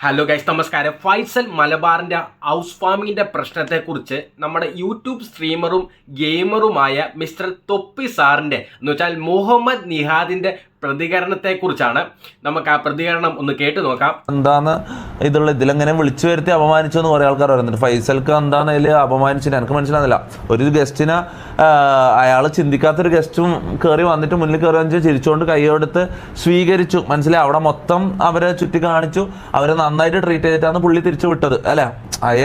Hello guys, നമസ്കാരം. ഫൈസൽ മലബാറിന്റെ house ഫാമിങ്ങിന്റെ പ്രശ്നത്തെക്കുറിച്ച് നമ്മുടെ യൂട്യൂബ് സ്ട്രീമറും ഗെയിമറുമായ മിസ്റ്റർ തൊപ്പി സാറിന്റെ എന്ന് വെച്ചാൽ മുഹമ്മദ് നിഹാദിന്റെ പ്രതികരണത്തെക്കുറിച്ചാണ്. നമുക്ക് ആ പ്രതികരണം ഒന്ന് കേട്ടു നോക്കാം. എന്താന്ന് ഇതിലെങ്ങനെ വിളിച്ചു വരുത്തി അപമാനിച്ചു എന്ന് കുറെ ആൾക്കാർ പറയുന്നുണ്ട്. ഫൈസൽക്ക് എന്താന്ന് അതിൽ അപമാനിച്ചിട്ട് എനിക്ക് മനസ്സിലാകുന്നില്ല. ഒരു ഗസ്റ്റിനെ അയാൾ ചിന്തിക്കാത്തൊരു ഗസ്റ്റും കയറി വന്നിട്ട് മുന്നിൽ കയറി വന്നിട്ട് ചിരിച്ചുകൊണ്ട് കൈയെടുത്ത് സ്വീകരിച്ചു. മനസ്സിലായി, അവിടെ മൊത്തം അവരെ ചുറ്റി കാണിച്ചു, അവരെ നന്നായിട്ട് ട്രീറ്റ് ചെയ്തിട്ടാണ് പുള്ളി തിരിച്ചു വിട്ടത് അല്ലെ.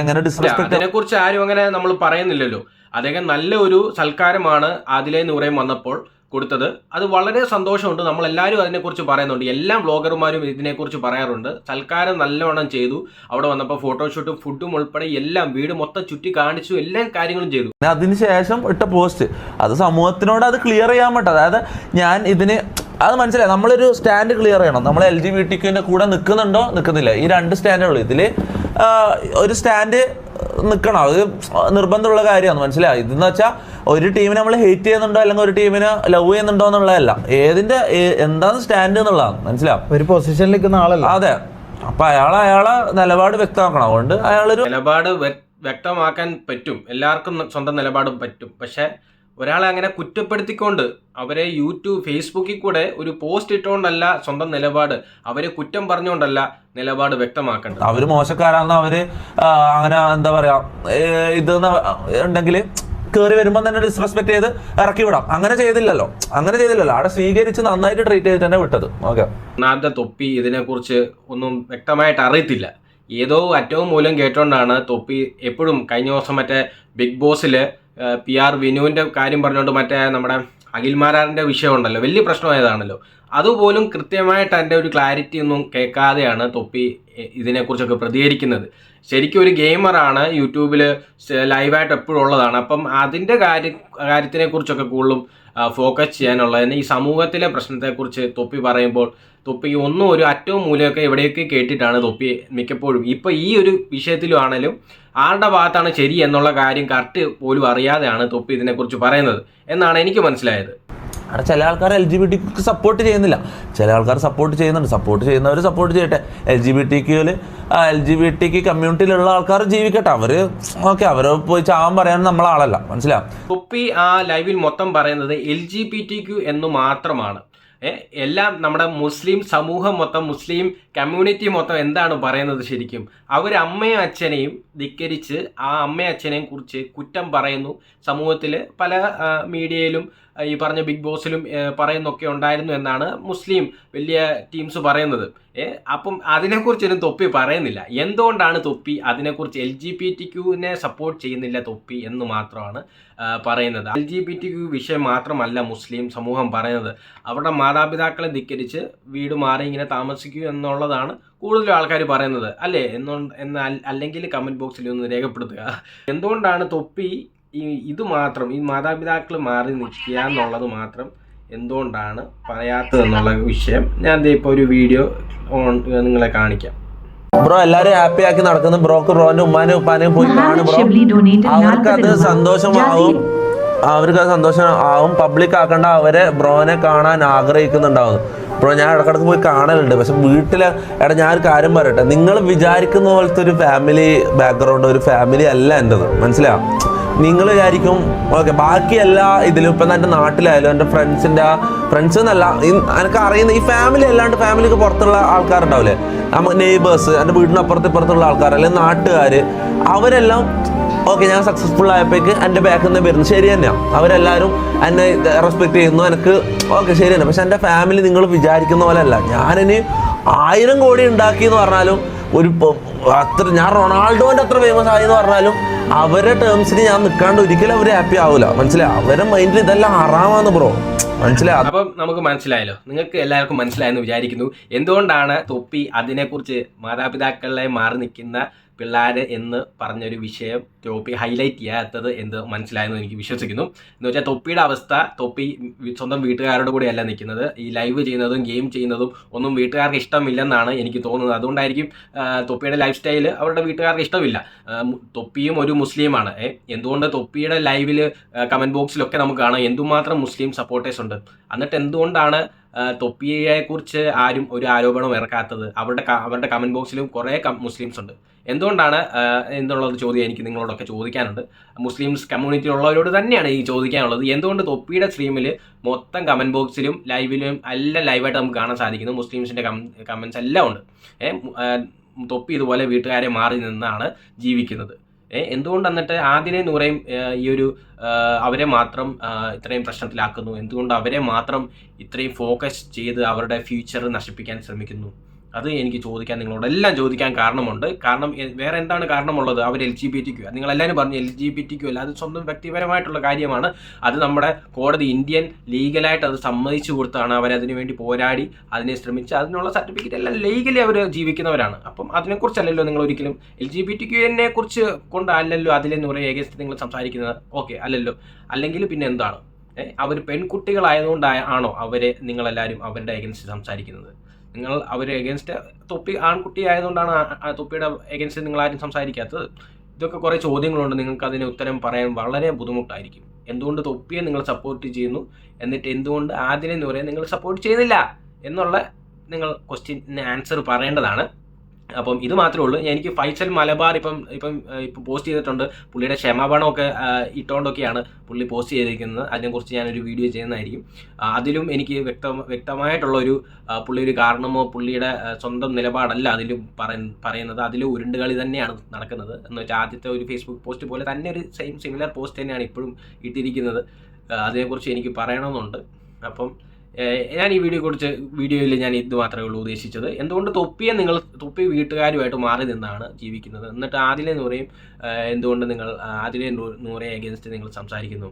എങ്ങനെ ഡിസ്റെസ്പെക്ട് അതിനെ കുറിച്ച് ആരും അങ്ങനെ നമ്മൾ പറയുന്നില്ലല്ലോ. അദ്ദേഹം നല്ല ഒരു സൽക്കാരമാണ് ആദിലെ നൂറയും വന്നപ്പോൾ കൊടുത്തത്. അത് വളരെ സന്തോഷമുണ്ട്. നമ്മളെല്ലാവരും അതിനെക്കുറിച്ച് പറയുന്നുണ്ട്. എല്ലാ വ്ളോഗർമാരും ഇതിനെക്കുറിച്ച് പറയാറുണ്ട്. സൽക്കാരം നല്ലവണ്ണം ചെയ്തു. അവിടെ വന്നപ്പോൾ ഫോട്ടോഷൂട്ടും ഫുഡും ഉൾപ്പെടെ എല്ലാം വീട് മൊത്തം ചുറ്റി കാണിച്ചു, എല്ലാ കാര്യങ്ങളും ചെയ്തു. അതിനുശേഷം ഇട്ട പോസ്റ്റ് അത് സമൂഹത്തിനോട് അത് ക്ലിയർ ചെയ്യാൻ പറ്റും. അതായത് ഞാൻ ഇതിന് അത് മനസ്സിലായി, നമ്മളൊരു സ്റ്റാൻഡ് ക്ലിയർ ചെയ്യണം. നമ്മൾ LGBTQ കൂടെ നിൽക്കുന്നുണ്ടോ നിൽക്കുന്നില്ല, ഈ രണ്ട് സ്റ്റാൻഡുള്ളൂ. ഇതിൽ ഒരു സ്റ്റാൻഡ് നിൽക്കണം, അത് നിർബന്ധമുള്ള കാര്യമാണ്. മനസ്സിലായി. ഇതെന്ന് വെച്ചാൽ ഒരു ടീമിനെ നമ്മൾ ഹേറ്റ് ചെയ്യുന്നുണ്ടോ അല്ലെങ്കിൽ ഒരു ടീമിനെ ലവ് ചെയ്യുന്നുണ്ടോ എന്നുള്ളതല്ല, എന്താണ് സ്റ്റാൻഡ് എന്നുള്ളതാണ്. മനസ്സിലാവും, ഒരു പൊസിഷനിൽ നിൽക്കുന്ന ആളല്ല. അതെ. അപ്പൊ അയാളെ നിലപാട് വ്യക്തമാക്കണം. അതുകൊണ്ട് അയാളൊരു നിലപാട് വ്യക്തമാക്കാൻ പറ്റും, എല്ലാവർക്കും സ്വന്തം നിലപാടും പറ്റും. പക്ഷെ ഒരാളെ അങ്ങനെ കുറ്റപ്പെടുത്തിക്കൊണ്ട് അവരെ ഫേസ്ബുക്കിൽ കൂടെ ഒരു പോസ്റ്റ് ഇട്ടുകൊണ്ടല്ല സ്വന്തം നിലപാട്, അവരെ കുറ്റം പറഞ്ഞുകൊണ്ടല്ല നിലപാട് വ്യക്തമാക്കേണ്ടത്. അവര് മോശക്കാരാണെന്ന് അവര് അങ്ങനെ എന്താ പറയാ ഇത് ഉണ്ടെങ്കിൽ കയറി വരുമ്പോൾ തന്നെ ഡിസ്റെസ്പെക്ട് ചെയ്ത് ഇറക്കി വിടാം. അങ്ങനെ ചെയ്തില്ലല്ലോ. അവിടെ സ്വീകരിച്ച് നന്നായിട്ട് ട്രീറ്റ് ചെയ്തിട്ട് തന്നെ വിട്ടത്. ഓക്കെ, ഒന്നാമത്തെ തൊപ്പി ഇതിനെക്കുറിച്ച് ഒന്നും വ്യക്തമായിട്ട് അറിയത്തില്ല. ഏതോ അറ്റവും മൂലം കേട്ടോണ്ടാണ് തൊപ്പി എപ്പോഴും. കഴിഞ്ഞ ദിവസം മറ്റേ ബിഗ് ബോസിൽ PR വിനുവിൻ്റെ കാര്യം പറഞ്ഞുകൊണ്ട് മറ്റേ നമ്മുടെ അഖിൽമാരാറിൻ്റെ വിഷയം ഉണ്ടല്ലോ, വലിയ പ്രശ്നമായതാണല്ലോ. അതുപോലും കൃത്യമായിട്ട് അതിൻ്റെ ഒരു ക്ലാരിറ്റി ഒന്നും കേൾക്കാതെയാണ് തൊപ്പി ഇതിനെക്കുറിച്ചൊക്കെ പ്രതികരിക്കുന്നത്. ശരിക്കും ഒരു ഗെയിമറാണ്, യൂട്യൂബിൽ ലൈവായിട്ട് എപ്പോഴും ഉള്ളതാണ്. അപ്പം അതിൻ്റെ കാര്യത്തിനെ കുറിച്ചൊക്കെ കൂടുതലും ഫോക്കസ് ചെയ്യാനുള്ളതിന് ഈ സമൂഹത്തിലെ പ്രശ്നത്തെക്കുറിച്ച് തൊപ്പി പറയുമ്പോൾ തൊപ്പി ഒന്നും ഒരു അറ്റവും മൂലമൊക്കെ എവിടെയൊക്കെ കേട്ടിട്ടാണ് തൊപ്പി മിക്കപ്പോഴും. ഇപ്പോൾ ഈ ഒരു വിഷയത്തിലും ആണെങ്കിലും ആരുടെ ഭാഗത്താണ് ശരി എന്നുള്ള കാര്യം കറക്റ്റ് പോലും അറിയാതെയാണ് തൊപ്പി ഇതിനെക്കുറിച്ച് പറയുന്നത് എന്നാണ് എനിക്ക് മനസ്സിലായത്. അവിടെ ചില ആൾക്കാർ LGBTQ സപ്പോർട്ട് ചെയ്യുന്നില്ല, ചില ആൾക്കാർ സപ്പോർട്ട് ചെയ്യുന്നുണ്ട്. സപ്പോർട്ട് ചെയ്യുന്നവർ സപ്പോർട്ട് ചെയ്യട്ടെ. LGBTQ കമ്മ്യൂണിറ്റിയിലുള്ള ആൾക്കാർ ജീവിക്കട്ടെ. അവര് അവരെ പോയി ചാവാൻ പറയാൻ നമ്മളാളല്ല. മനസ്സിലാവും. തൊപ്പി ആ ലൈവിൽ മൊത്തം പറയുന്നത് LGBTQ എന്ന് മാത്രമാണ്. എല്ലാം നമ്മുടെ മുസ്ലിം സമൂഹം മൊത്തം, മുസ്ലിം കമ്മ്യൂണിറ്റി മൊത്തം എന്താണ് പറയുന്നത് ശരിക്കും? അവർ അമ്മയും അച്ഛനെയും ധിക്കരിച്ച് ആ അമ്മയും അച്ഛനെയും കുറിച്ച് കുറ്റം പറയുന്നു. സമൂഹത്തിൽ പല മീഡിയയിലും ഈ പറഞ്ഞ ബിഗ് ബോസിലും പറയുന്നൊക്കെ ഉണ്ടായിരുന്നു എന്നാണ് മുസ്ലിം വലിയ ടീംസ് പറയുന്നത്. അപ്പം അതിനെക്കുറിച്ചൊന്നും തൊപ്പി പറയുന്നില്ല. എന്തുകൊണ്ടാണ് തൊപ്പി അതിനെക്കുറിച്ച് LGBTQവിനെ സപ്പോർട്ട് ചെയ്യുന്നില്ല തൊപ്പി എന്ന് മാത്രമാണ് പറയുന്നത്. LGBTQ വിഷയം മാത്രമല്ല മുസ്ലിം സമൂഹം പറയുന്നത്. അവരുടെ മാതാപിതാക്കളെ ധിക്കരിച്ച് വീട് മാറി ഇങ്ങനെ താമസിക്കൂ എന്നുള്ളതാണ് കൂടുതലും ആൾക്കാർ പറയുന്നത് അല്ലേ. അല്ലെങ്കിൽ കമൻറ്റ് ബോക്സിൽ ഒന്ന് രേഖപ്പെടുത്തുക. എന്തുകൊണ്ടാണ് തൊപ്പി ഇത് മാത്രം, ഈ മാതാപിതാക്കൾ മാറി നിൽക്കുക എന്നുള്ളത് മാത്രം എന്തുകൊണ്ടാണ് പറയാത്തതെന്നുള്ള വിഷയം ഞാൻ ഇപ്പോൾ ഒരു വീഡിയോ നിങ്ങളെ കാണിക്കാം. ബ്രോ എല്ലാരും ഹാപ്പി ആക്കി നടക്കുന്നു. ബ്രോന്റെ ഉമ്മാനും ഉപ്പാനെയും പോയി കാണും ബ്രോ. അവർക്കത് സന്തോഷമാവും. പബ്ലിക് ആക്കേണ്ട, അവരെ ബ്രോനെ കാണാൻ ആഗ്രഹിക്കുന്നുണ്ടാവുന്നു. ബ്രോ ഞാൻ ഇടക്കിടക്ക് പോയി കാണലുണ്ട്. പക്ഷെ വീട്ടില് ഞാൻ ഒരു കാര്യം പറയട്ടെ, നിങ്ങൾ വിചാരിക്കുന്ന പോലത്തെ ഒരു ഫാമിലി ബാക്ക്ഗ്രൗണ്ട്, ഒരു ഫാമിലി അല്ല എൻ്റെത്. മനസ്സിലാവും. നിങ്ങൾ വിചാരിക്കും ബാക്കി എല്ലാ ഇതിലും ഇപ്പം എൻ്റെ നാട്ടിലായാലും എൻ്റെ ഫ്രണ്ട്സ് എന്നല്ല, എനിക്ക് അറിയുന്ന ഈ ഫാമിലി അല്ലാണ്ട് ഫാമിലിക്ക് പുറത്തുള്ള ആൾക്കാരുണ്ടാവില്ലേ, നെയ്ബേഴ്സ്, എൻ്റെ വീടിനപ്പുറത്ത് ഇപ്പുറത്തുള്ള ആൾക്കാർ അല്ലെങ്കിൽ നാട്ടുകാർ, അവരെല്ലാം ഞാൻ സക്സസ്ഫുൾ ആയപ്പോഴേക്ക് എൻ്റെ ബാക്കിൽ നിന്ന് വരുന്നു. ശരി തന്നെയാണ്, അവരെല്ലാവരും എന്നെ റെസ്പെക്ട് ചെയ്യുന്നു, എനിക്ക് ശരി തന്നെ. പക്ഷെ എൻ്റെ ഫാമിലി നിങ്ങൾ വിചാരിക്കുന്ന പോലെ അല്ല. ഞാനിനി 1000 കോടി ഉണ്ടാക്കി എന്ന് പറഞ്ഞാലും ഞാൻ റൊണാൾഡോന്റെ അത്ര ഫേമസ് ആയി എന്ന് പറഞ്ഞാലും അവരുടെ ടേംസിന് ഞാൻ നിൽക്കാണ്ട് ഒരിക്കലും അവർ ഹാപ്പി ആവില്ല. മനസ്സിലായി. അവരുടെ മൈൻഡിൽ ഇതെല്ലാം ഹറാമാന്ന് ബ്രോ. മനസ്സിലായി. അപ്പം നമുക്ക് മനസ്സിലായല്ലോ, നിങ്ങൾക്ക് എല്ലാവർക്കും മനസ്സിലായെന്ന് വിചാരിക്കുന്നു എന്തുകൊണ്ടാണ് തൊപ്പി അതിനെക്കുറിച്ച് മാതാപിതാക്കളെ മാറി നിൽക്കുന്ന പിള്ളേർ എന്ന് പറഞ്ഞൊരു വിഷയം തൊപ്പി ഹൈലൈറ്റ് ചെയ്യാത്തത് എന്ന് മനസ്സിലായെന്ന് എനിക്ക് വിശ്വസിക്കുന്നു. എന്ന് വെച്ചാൽ തൊപ്പിയുടെ അവസ്ഥ, തൊപ്പി സ്വന്തം വീട്ടുകാരുടെ കൂടെയല്ല നിൽക്കുന്നത്. ഈ ലൈവ് ചെയ്യുന്നതും ഗെയിം ചെയ്യുന്നതും ഒന്നും വീട്ടുകാർക്ക് ഇഷ്ടമില്ലെന്നാണ് എനിക്ക് തോന്നുന്നത്. അതുകൊണ്ടായിരിക്കും തൊപ്പിയുടെ ലൈഫ് സ്റ്റൈൽ അവരുടെ വീട്ടുകാർക്ക് ഇഷ്ടമില്ല. തൊപ്പിയും ഒരു മുസ്ലിമാണ്. എന്തുകൊണ്ട് തൊപ്പിയുടെ ലൈവിൽ കമൻറ്റ് ബോക്സിലൊക്കെ നമുക്ക് കാണാം എന്തുമാത്രം മുസ്ലിം സപ്പോർട്ടേഴ്സ് ഉണ്ട്. എന്നിട്ട് എന്തുകൊണ്ടാണ് തൊപ്പിയെക്കുറിച്ച് ആരും ഒരു ആരോപണം ഇറക്കാത്തത്? അവരുടെ കമൻറ്റ് ബോക്സിലും കുറേ മുസ്ലിംസ് ഉണ്ട്. എന്തുകൊണ്ടാണ് എന്നുള്ളത് ചോദ്യം എനിക്ക് നിങ്ങളോടൊക്കെ ചോദിക്കാനുണ്ട്. മുസ്ലിംസ് കമ്മ്യൂണിറ്റി ഉള്ളവരോട് തന്നെയാണ് ഈ ചോദിക്കാനുള്ളത്. എന്തുകൊണ്ട് തൊപ്പിയുടെ സ്ട്രീമിൽ മൊത്തം കമൻറ്റ് ബോക്സിലും ലൈവിലും എല്ലാം ലൈവായിട്ട് നമുക്ക് കാണാൻ സാധിക്കുന്നു. മുസ്ലിംസിൻ്റെ കമൻറ്റ്സ് എല്ലാം ഉണ്ട്. തൊപ്പി ഇതുപോലെ വീട്ടുകാരെ മാറി നിന്നാണ് ജീവിക്കുന്നത്. എന്തുകൊണ്ട് എന്നിട്ട് ആദിലെയും നൂറയും ഈ ഒരു അവരെ മാത്രം ഇത്രയും പ്രശ്നത്തിലാക്കുന്നു? എന്തുകൊണ്ട് അവരെ മാത്രം ഇത്രയും ഫോക്കസ് ചെയ്ത് അവരുടെ ഫ്യൂച്ചർ നശിപ്പിക്കാൻ ശ്രമിക്കുന്നു? അത് എനിക്ക് ചോദിക്കാൻ, നിങ്ങളോടെല്ലാം ചോദിക്കാൻ കാരണമുണ്ട്. കാരണം വേറെ എന്താണ് കാരണമുള്ളത്? അവർ LGBTQ, നിങ്ങളെല്ലാവരും പറഞ്ഞു LGBTQ അല്ല, അത് സ്വന്തം വ്യക്തിപരമായിട്ടുള്ള കാര്യമാണ്. അത് നമ്മുടെ കോടതി ഇന്ത്യൻ ലീഗലായിട്ട് അത് സമ്മതിച്ചു കൊടുത്താണ്. അവരതിനു വേണ്ടി പോരാടി അതിനെ ശ്രമിച്ച് അതിനുള്ള സർട്ടിഫിക്കറ്റ് എല്ലാം ലീഗലി അവർ ജീവിക്കുന്നവരാണ്. അപ്പം അതിനെക്കുറിച്ചല്ലല്ലോ നിങ്ങൾ ഒരിക്കലും LGBTQ കുറിച്ച് കൊണ്ടല്ലല്ലോ അതിലെ നൂറെ ഏകദേശം നിങ്ങൾ സംസാരിക്കുന്നത്. ഓക്കെ, അല്ലല്ലോ. അല്ലെങ്കിൽ പിന്നെ എന്താണ്? അവർ പെൺകുട്ടികളായതുകൊണ്ടാണോ അവരെ നിങ്ങളെല്ലാവരും അവരുടെ എഗൻസ്റ്റ് സംസാരിക്കുന്നത്? നിങ്ങൾ അവരെ എഗൻസ്റ്റ് തൊപ്പി ആൺകുട്ടി ആയതുകൊണ്ടാണ് തൊപ്പിയുടെ എഗൻസ്റ്റ് നിങ്ങൾ ആരും സംസാരിക്കാത്തത്? ഇതൊക്കെ കുറേ ചോദ്യങ്ങളുണ്ട്. നിങ്ങൾക്ക് അതിന് ഉത്തരം പറയാൻ വളരെ ബുദ്ധിമുട്ടായിരിക്കും. എന്തുകൊണ്ട് തൊപ്പിയെ നിങ്ങൾ സപ്പോർട്ട് ചെയ്യുന്നു, എന്നിട്ട് എന്തുകൊണ്ട് ആദിലെ നൂറെ നിങ്ങൾ സപ്പോർട്ട് ചെയ്യുന്നില്ല എന്നുള്ള നിങ്ങൾ ക്വസ്റ്റ്യന് ആൻസർ പറയേണ്ടതാണ്. അപ്പം ഇത് മാത്രമേ ഉള്ളൂ. എനിക്ക് ഫൈസൽ മലബാർ ഇപ്പം പോസ്റ്റ് ചെയ്തിട്ടുണ്ട്. പുള്ളിയുടെ ക്ഷമാപണമൊക്കെ ഇട്ടുകൊണ്ടൊക്കെയാണ് പുള്ളി പോസ്റ്റ് ചെയ്തിരിക്കുന്നത്. അതിനെക്കുറിച്ച് ഞാനൊരു വീഡിയോ ചെയ്യുന്നതായിരിക്കും. അതിലും എനിക്ക് വ്യക്തമായിട്ടുള്ളൊരു പുള്ളിയൊരു കാരണമോ പുള്ളിയുടെ സ്വന്തം നിലപാടല്ല അതിലും പറയുന്നത്. അതിൽ ഉരുണ്ടുകളി തന്നെയാണ് നടക്കുന്നത്. എന്ന് വെച്ചാൽ ആദ്യത്തെ ഒരു ഫേസ്ബുക്ക് പോസ്റ്റ് പോലെ തന്നെ ഒരു സിമിലർ പോസ്റ്റ് തന്നെയാണ് ഇപ്പോഴും ഇട്ടിരിക്കുന്നത്. അതിനെക്കുറിച്ച് എനിക്ക് പറയണമെന്നുണ്ട്. അപ്പം ഞാൻ ഈ വീഡിയോയിൽ ഞാൻ ഇത് മാത്രമേ ഉള്ളൂ ഉദ്ദേശിച്ചത്. എന്തുകൊണ്ട് തൊപ്പി വീട്ടുകാരുമായിട്ട് മാറി നിന്നാണ് ജീവിക്കുന്നത്, എന്നിട്ട് ആദിലെ നൂറയും എന്തുകൊണ്ട് നിങ്ങൾ ആദിലെ നൂറയെ അഗേൻസ്റ്റ് നിങ്ങൾ സംസാരിക്കുന്നു?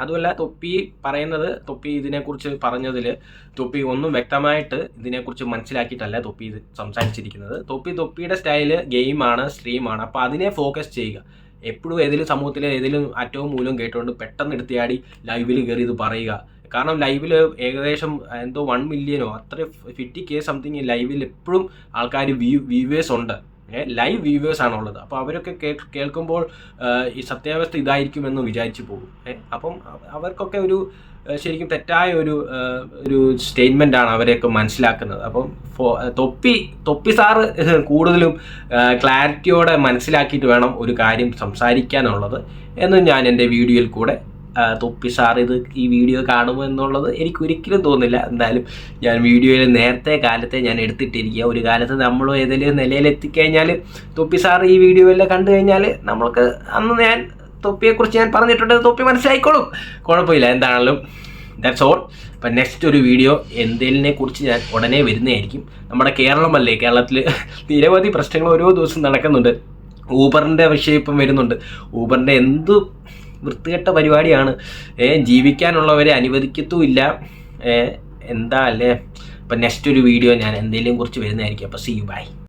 അതുമല്ല, തൊപ്പി ഇതിനെക്കുറിച്ച് പറഞ്ഞതിൽ തൊപ്പി ഒന്നും വ്യക്തമായിട്ട് ഇതിനെക്കുറിച്ച് മനസ്സിലാക്കിയിട്ടല്ല തൊപ്പി ഇത് സംസാരിച്ചിരിക്കുന്നത്. തൊപ്പിയുടെ സ്റ്റൈല് ഗെയിമാണ്, സ്ട്രീമാണ്. അപ്പോൾ അതിനെ ഫോക്കസ് ചെയ്യുക. എപ്പോഴും ഏതെങ്കിലും സമൂഹത്തിലെ ഏതെങ്കിലും അറ്റവും മൂലവും കേട്ടുകൊണ്ട് പെട്ടെന്ന് എടുത്തിയാടി ലൈവിൽ കയറി ഇത് പറയുക. കാരണം ലൈവിൽ ഏകദേശം എന്തോ 1 മില്യനോ അത്ര 50K സംതിങ് ലൈവിൽ എപ്പോഴും ആൾക്കാർ വ്യൂവേഴ്സ് ഉണ്ട്. ലൈവ് വ്യൂവേഴ്സ് ആണുള്ളത്. അപ്പോൾ അവരൊക്കെ കേൾക്കുമ്പോൾ ഈ സത്യാവസ്ഥ ഇതായിരിക്കുമെന്ന് വിചാരിച്ചു പോകും. അപ്പം അവർക്കൊക്കെ ഒരു ശരിക്കും തെറ്റായ ഒരു സ്റ്റേറ്റ്മെൻറ്റാണ് അവരെയൊക്കെ മനസ്സിലാക്കുന്നത്. അപ്പം തൊപ്പി സാറ് കൂടുതലും ക്ലാരിറ്റിയോടെ മനസ്സിലാക്കിയിട്ട് വേണം ഒരു കാര്യം സംസാരിക്കാനുള്ളത് എന്ന് ഞാൻ എൻ്റെ വീഡിയോയിൽ കൂടെ തൊപ്പി സാർ ഈ വീഡിയോ കാണുമോ എന്നുള്ളത് എനിക്ക് ഒരിക്കലും തോന്നില്ല. എന്തായാലും ഞാൻ വീഡിയോയിൽ നേരത്തെ കാലത്തെ ഞാൻ എടുത്തിട്ടിരിക്കുക. ഒരു കാലത്ത് നമ്മൾ ഏതെങ്കിലും നിലയിലെത്തിക്കഴിഞ്ഞാൽ തൊപ്പി സാർ ഈ വീഡിയോയെല്ലാം കണ്ടു കഴിഞ്ഞാൽ നമ്മൾക്ക് അന്ന് ഞാൻ തൊപ്പിയെക്കുറിച്ച് ഞാൻ പറഞ്ഞിട്ടുണ്ടെങ്കിൽ തൊപ്പി മനസ്സിലായിക്കോളും, കുഴപ്പമില്ല. എന്താണെങ്കിലും ദാറ്റ്സ് ഓൾ. അപ്പം നെക്സ്റ്റ് ഒരു വീഡിയോ എന്തെങ്കിലിനെ കുറിച്ച് ഞാൻ ഉടനെ വരുന്നതായിരിക്കും. നമ്മുടെ കേരളമല്ലേ, കേരളത്തിൽ നിരവധി പ്രശ്നങ്ങൾ ഓരോ ദിവസം നടക്കുന്നുണ്ട്. ഊബറിൻ്റെ വിഷയം ഇപ്പം വരുന്നുണ്ട്. ഊബറിൻ്റെ എന്ത് വൃത്തികെട്ട പരിപാടിയാണ്. ജീവിക്കാനുള്ളവരെ അനുവദിക്കത്തുമില്ല. എന്താ അല്ലേ? അപ്പം നെക്സ്റ്റ് ഒരു വീഡിയോ ഞാൻ എന്തെങ്കിലും കുറിച്ച് വരുന്നതായിരിക്കും. അപ്പോൾ സീ യു, ബൈ.